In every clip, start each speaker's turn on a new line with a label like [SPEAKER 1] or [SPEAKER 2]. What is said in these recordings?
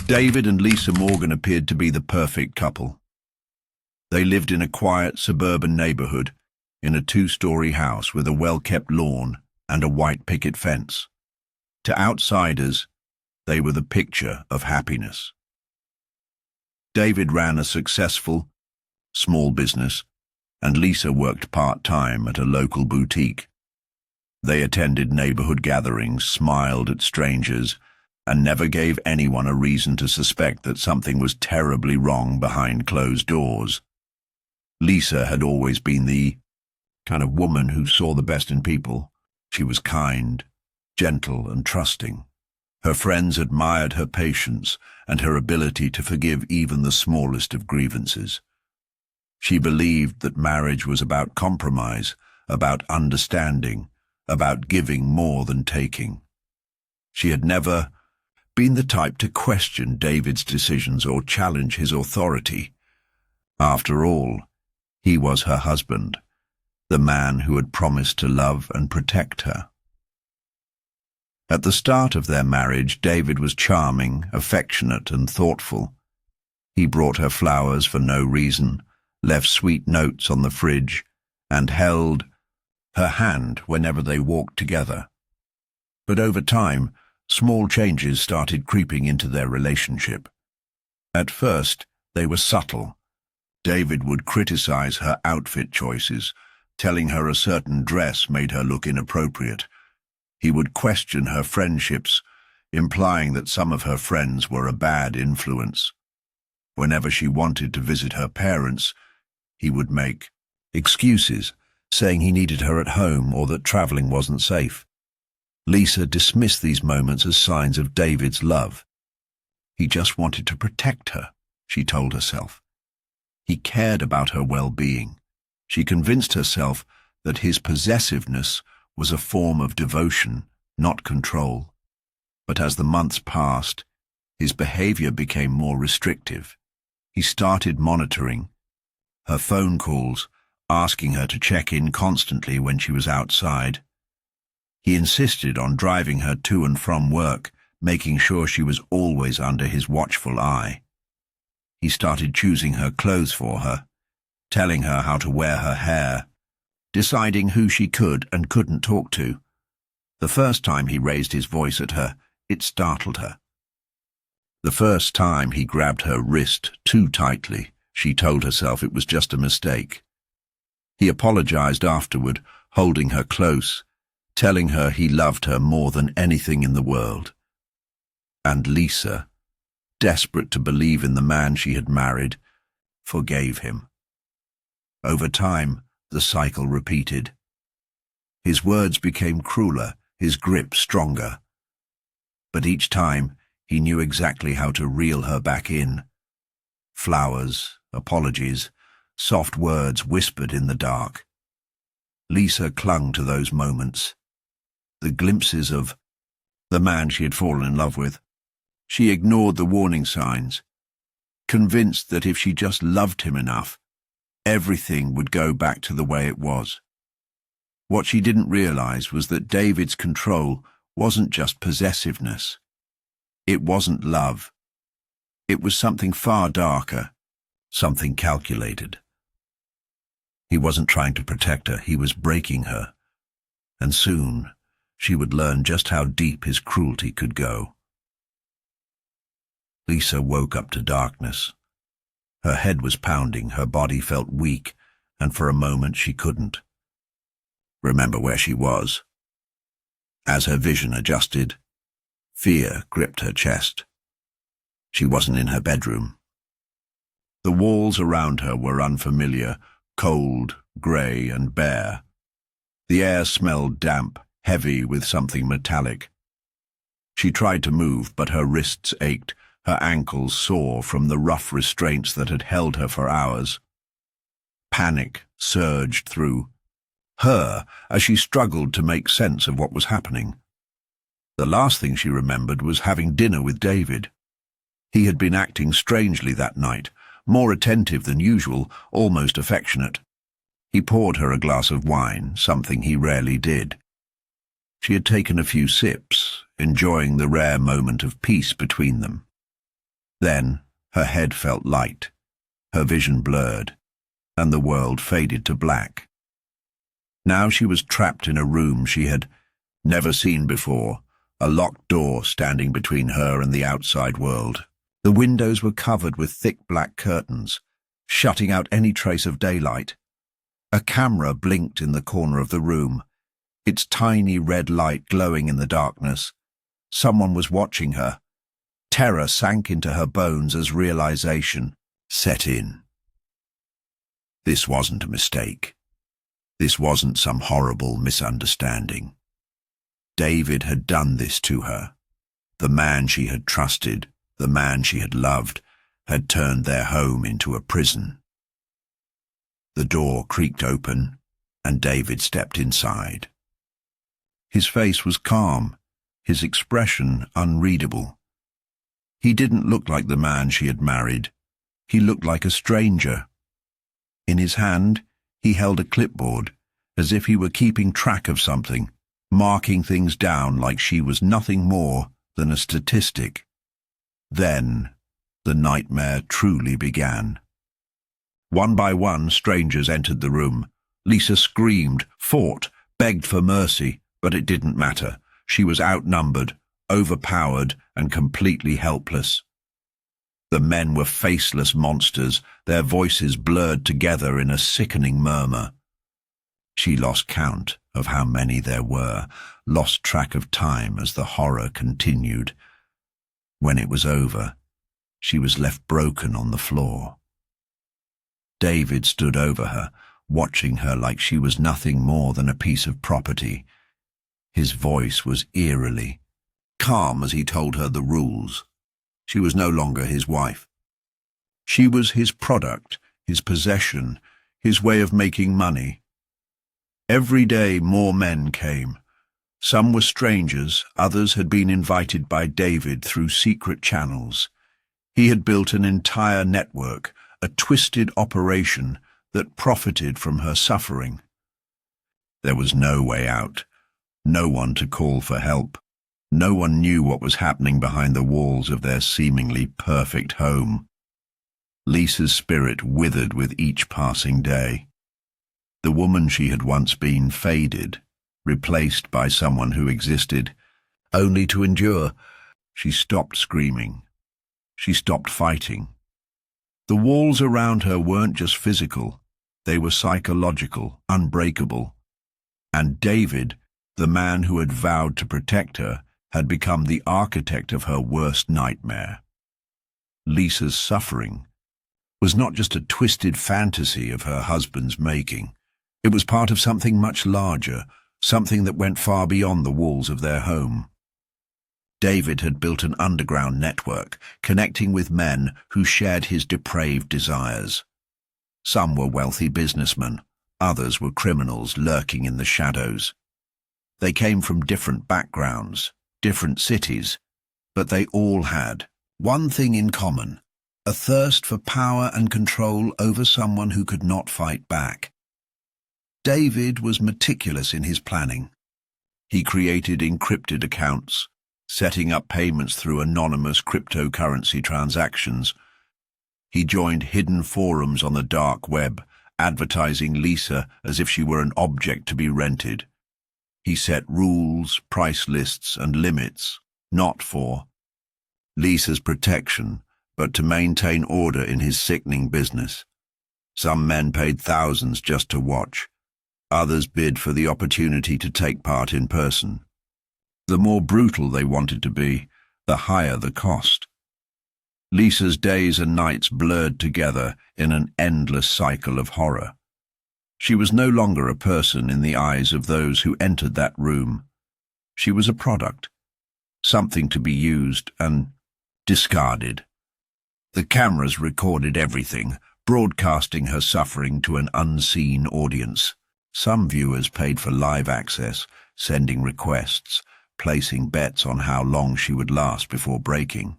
[SPEAKER 1] David and Lisa Morgan appeared to be the perfect couple. They lived in a quiet suburban neighborhood, in a two-story house with a well-kept lawn and a white picket fence. To outsiders, they were the picture of happiness. David ran a successful, small business, and Lisa worked part-time at a local boutique. They attended neighborhood gatherings, smiled at strangers, and never gave anyone a reason to suspect that something was terribly wrong behind closed doors. Lisa had always been the kind of woman who saw the best in people. She was kind, gentle, and trusting. Her friends admired her patience and her ability to forgive even the smallest of grievances. She believed that marriage was about compromise, about understanding, about giving more than taking. She had never been the type to question David's decisions or challenge his authority. After all, he was her husband, the man who had promised to love and protect her. At the start of their marriage, David was charming, affectionate, and thoughtful. He brought her flowers for no reason, left sweet notes on the fridge, and held her hand whenever they walked together. But over time, small changes started creeping into their relationship. At first, they were subtle. David would criticize her outfit choices, telling her a certain dress made her look inappropriate. He would question her friendships, implying that some of her friends were a bad influence. Whenever she wanted to visit her parents, he would make excuses, saying he needed her at home or that traveling wasn't safe. Lisa dismissed these moments as signs of David's love. He just wanted to protect her, she told herself. He cared about her well-being. She convinced herself that his possessiveness was a form of devotion, not control. But as the months passed, his behavior became more restrictive. He started monitoring her phone calls, asking her to check in constantly when she was outside. He insisted on driving her to and from work, making sure she was always under his watchful eye. He started choosing her clothes for her, telling her how to wear her hair, deciding who she could and couldn't talk to. The first time he raised his voice at her, it startled her. The first time he grabbed her wrist too tightly, she told herself it was just a mistake. He apologized afterward, holding her close, telling her he loved her more than anything in the world. And Lisa, desperate to believe in the man she had married, forgave him. Over time, the cycle repeated. His words became crueler, his grip stronger. But each time, he knew exactly how to reel her back in. Flowers, apologies, soft words whispered in the dark. Lisa clung to those moments, the glimpses of the man she had fallen in love with. She ignored the warning signs, convinced that if she just loved him enough, everything would go back to the way it was. What she didn't realize was that David's control wasn't just possessiveness. It wasn't love. It was something far darker, something calculated. He wasn't trying to protect her, he was breaking her. And soon, she would learn just how deep his cruelty could go. Lisa woke up to darkness. Her head was pounding, her body felt weak, and for a moment she couldn't remember where she was. As her vision adjusted, fear gripped her chest. She wasn't in her bedroom. The walls around her were unfamiliar, cold, grey, and bare. The air smelled damp, heavy with something metallic. She tried to move, but her wrists ached, her ankles sore from the rough restraints that had held her for hours. Panic surged through her as she struggled to make sense of what was happening. The last thing she remembered was having dinner with David. He had been acting strangely that night, more attentive than usual, almost affectionate. He poured her a glass of wine, something he rarely did. She had taken a few sips, enjoying the rare moment of peace between them. Then her head felt light, her vision blurred, and the world faded to black. Now she was trapped in a room she had never seen before, a locked door standing between her and the outside world. The windows were covered with thick black curtains, shutting out any trace of daylight. A camera blinked in the corner of the room, its tiny red light glowing in the darkness. Someone was watching her. Terror sank into her bones as realization set in. This wasn't a mistake. This wasn't some horrible misunderstanding. David had done this to her. The man she had trusted, the man she had loved, had turned their home into a prison. The door creaked open, and David stepped inside. His face was calm, his expression unreadable. He didn't look like the man she had married. He looked like a stranger. In his hand, he held a clipboard, as if he were keeping track of something, marking things down like she was nothing more than a statistic. Then, the nightmare truly began. One by one, strangers entered the room. Lisa screamed, fought, begged for mercy, but it didn't matter. She was outnumbered, overpowered, and completely helpless. The men were faceless monsters, their voices blurred together in a sickening murmur. She lost count of how many there were, lost track of time as the horror continued. When it was over, she was left broken on the floor. David stood over her, watching her like she was nothing more than a piece of property. His voice was eerily calm as he told her the rules. She was no longer his wife. She was his product, his possession, his way of making money. Every day more men came. Some were strangers, others had been invited by David through secret channels. He had built an entire network, a twisted operation that profited from her suffering. There was no way out, no one to call for help. No one knew what was happening behind the walls of their seemingly perfect home. Lisa's spirit withered with each passing day. The woman she had once been faded, replaced by someone who existed only to endure. She stopped screaming. She stopped fighting. The walls around her weren't just physical, they were psychological, unbreakable. And David, the man who had vowed to protect her, had become the architect of her worst nightmare. Lisa's suffering was not just a twisted fantasy of her husband's making. It was part of something much larger, something that went far beyond the walls of their home. David had built an underground network, connecting with men who shared his depraved desires. Some were wealthy businessmen, others were criminals lurking in the shadows. They came from different backgrounds, different cities, but they all had one thing in common: a thirst for power and control over someone who could not fight back. David was meticulous in his planning. He created encrypted accounts, setting up payments through anonymous cryptocurrency transactions. He joined hidden forums on the dark web, advertising Lisa as if she were an object to be rented. He set rules, price lists, and limits, not for Lisa's protection, but to maintain order in his sickening business. Some men paid thousands just to watch. Others bid for the opportunity to take part in person. The more brutal they wanted to be, the higher the cost. Lisa's days and nights blurred together in an endless cycle of horror. She was no longer a person in the eyes of those who entered that room. She was a product, something to be used and discarded. The cameras recorded everything, broadcasting her suffering to an unseen audience. Some viewers paid for live access, sending requests, placing bets on how long she would last before breaking.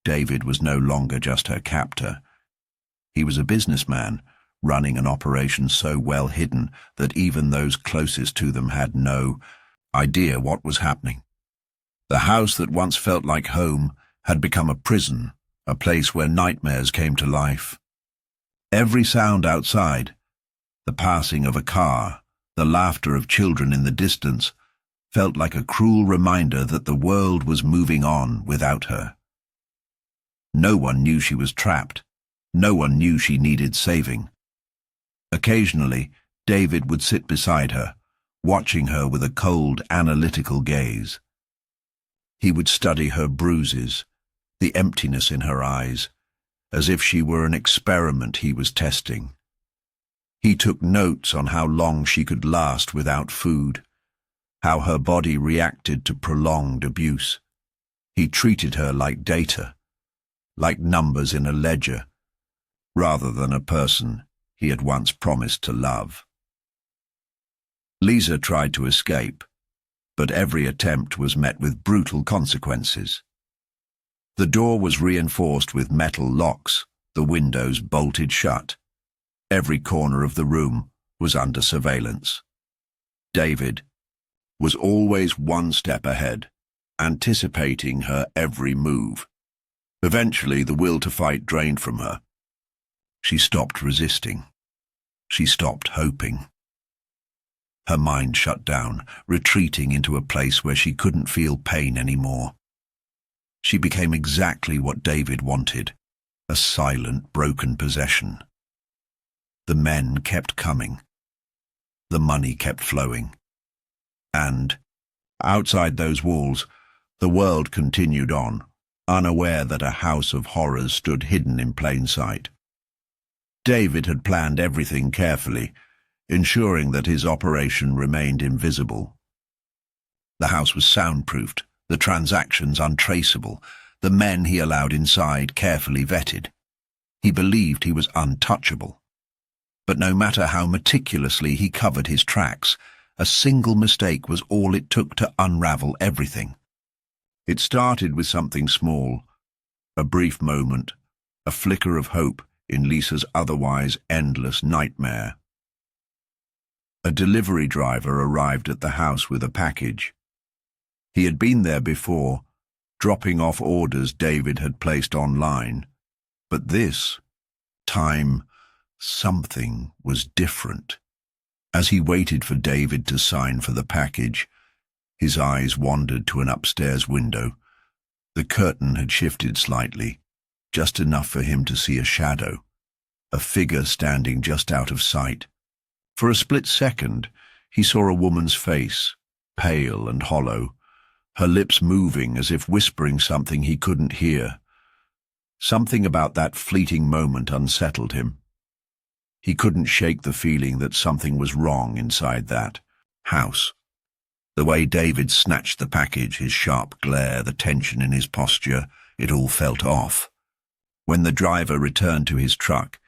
[SPEAKER 1] David was no longer just her captor. He was a businessman, running an operation so well hidden that even those closest to them had no idea what was happening. The house that once felt like home had become a prison, a place where nightmares came to life. Every sound outside, the passing of a car, the laughter of children in the distance, felt like a cruel reminder that the world was moving on without her. No one knew she was trapped. No one knew she needed saving. Occasionally, David would sit beside her, watching her with a cold, analytical gaze. He would study her bruises, the emptiness in her eyes, as if she were an experiment he was testing. He took notes on how long she could last without food, how her body reacted to prolonged abuse. He treated her like data, like numbers in a ledger, rather than a person he had once promised to love. Lisa tried to escape, but every attempt was met with brutal consequences. The door was reinforced with metal locks, the windows bolted shut. Every corner of the room was under surveillance. David was always one step ahead, anticipating her every move. Eventually, the will to fight drained from her. She stopped resisting. She stopped hoping. Her mind shut down, retreating into a place where she couldn't feel pain anymore. She became exactly what David wanted, a silent, broken possession. The men kept coming. The money kept flowing. And, outside those walls, the world continued on, unaware that a house of horrors stood hidden in plain sight. David had planned everything carefully, ensuring that his operation remained invisible. The house was soundproofed, the transactions untraceable, the men he allowed inside carefully vetted. He believed he was untouchable. But no matter how meticulously he covered his tracks, a single mistake was all it took to unravel everything. It started with something small, a brief moment, a flicker of hope in Lisa's otherwise endless nightmare. A delivery driver arrived at the house with a package. He had been there before, dropping off orders David had placed online. But this time, something was different. As he waited for David to sign for the package, his eyes wandered to an upstairs window. The curtain had shifted slightly, just enough for him to see a shadow, a figure standing just out of sight. For a split second, he saw a woman's face, pale and hollow, her lips moving as if whispering something he couldn't hear. Something about that fleeting moment unsettled him. He couldn't shake the feeling that something was wrong inside that house. The way David snatched the package, his sharp glare, the tension in his posture, it all felt off. When the driver returned to his truck,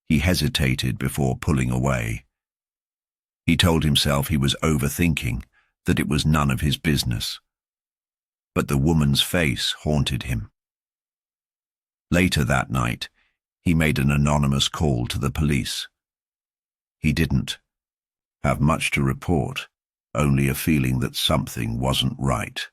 [SPEAKER 1] he hesitated before pulling away. He told himself he was overthinking, that it was none of his business. But the woman's face haunted him. Later that night, he made an anonymous call to the police. He didn't have much to report, only a feeling that something wasn't right.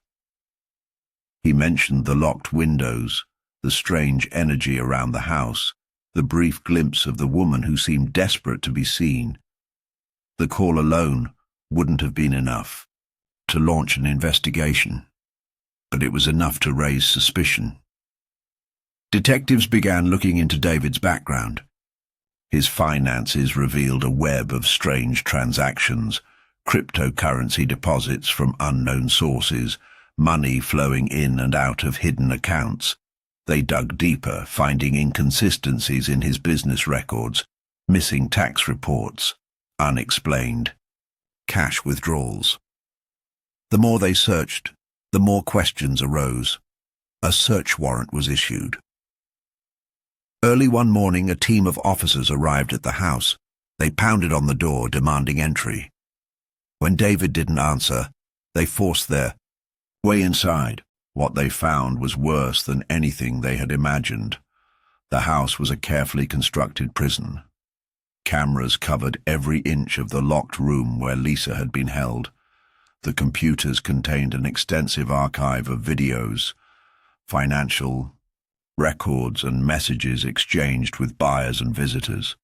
[SPEAKER 1] He mentioned the locked windows, the strange energy around the house, the brief glimpse of the woman who seemed desperate to be seen. The call alone wouldn't have been enough to launch an investigation, but it was enough to raise suspicion. Detectives began looking into David's background. His finances revealed a web of strange transactions, cryptocurrency deposits from unknown sources, money flowing in and out of hidden accounts. They dug deeper, finding inconsistencies in his business records, missing tax reports, unexplained cash withdrawals. The more they searched, the more questions arose. A search warrant was issued. Early one morning, a team of officers arrived at the house. They pounded on the door, demanding entry. When David didn't answer, they forced their way inside. What they found was worse than anything they had imagined. The house was a carefully constructed prison. Cameras covered every inch of the locked room where Lisa had been held. The computers contained an extensive archive of videos, financial records and messages exchanged with buyers and visitors.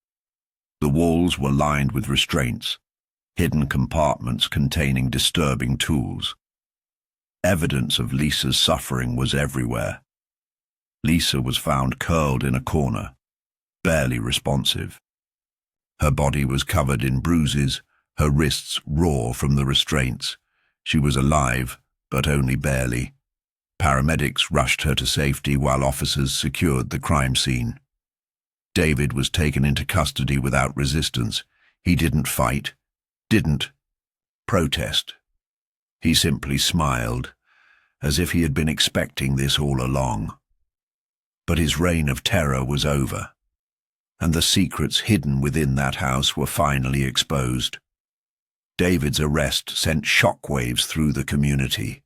[SPEAKER 1] The walls were lined with restraints, hidden compartments containing disturbing tools. Evidence of Lisa's suffering was everywhere. Lisa was found curled in a corner, barely responsive. Her body was covered in bruises, her wrists raw from the restraints. She was alive, but only barely. Paramedics rushed her to safety while officers secured the crime scene. David was taken into custody without resistance. He didn't fight, didn't protest. He simply smiled, as if he had been expecting this all along. But his reign of terror was over, and the secrets hidden within that house were finally exposed. David's arrest sent shockwaves through the community.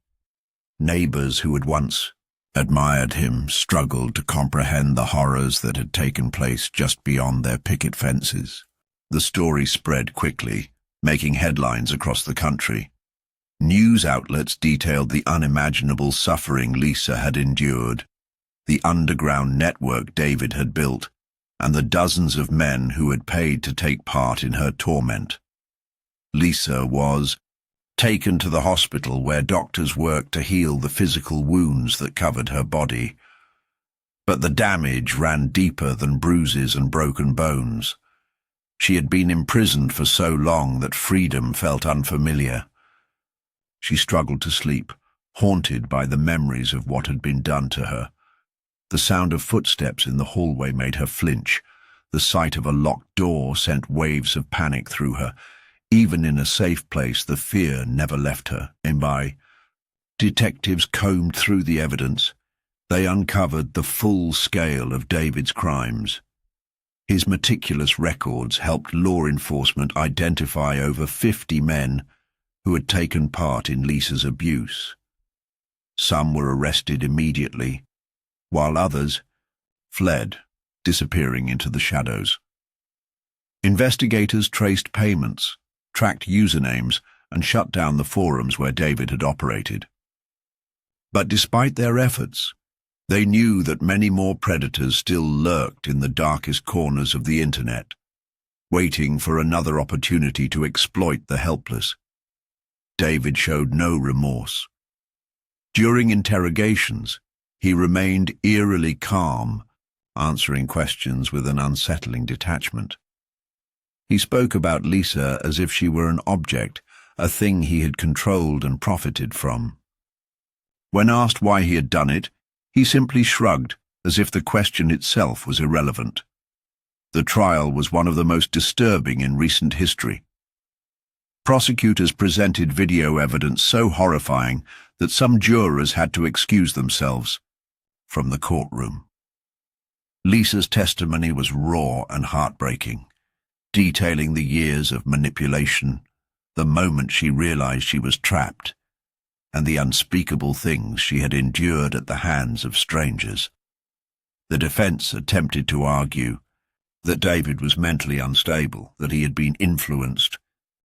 [SPEAKER 1] Neighbors who had once admired him struggled to comprehend the horrors that had taken place just beyond their picket fences. The story spread quickly, making headlines across the country. News outlets detailed the unimaginable suffering Lisa had endured, the underground network David had built, and the dozens of men who had paid to take part in her torment. Lisa was taken to the hospital where doctors worked to heal the physical wounds that covered her body. But the damage ran deeper than bruises and broken bones. She had been imprisoned for so long that freedom felt unfamiliar. She struggled to sleep, haunted by the memories of what had been done to her. The sound of footsteps in the hallway made her flinch. The sight of a locked door sent waves of panic through her. Even in a safe place, the fear never left her. Detectives combed through the evidence. They uncovered the full scale of David's crimes. His meticulous records helped law enforcement identify over 50 men who had taken part in Lisa's abuse. Some were arrested immediately, while others fled, disappearing into the shadows. Investigators traced payments, tracked usernames, and shut down the forums where David had operated. But despite their efforts, they knew that many more predators still lurked in the darkest corners of the internet, waiting for another opportunity to exploit the helpless. David showed no remorse. During interrogations, he remained eerily calm, answering questions with an unsettling detachment. He spoke about Lisa as if she were an object, a thing he had controlled and profited from. When asked why he had done it, he simply shrugged, as if the question itself was irrelevant. The trial was one of the most disturbing in recent history. Prosecutors presented video evidence so horrifying that some jurors had to excuse themselves from the courtroom. Lisa's testimony was raw and heartbreaking, detailing the years of manipulation, the moment she realized she was trapped, and the unspeakable things she had endured at the hands of strangers. The defense attempted to argue that David was mentally unstable, that he had been influenced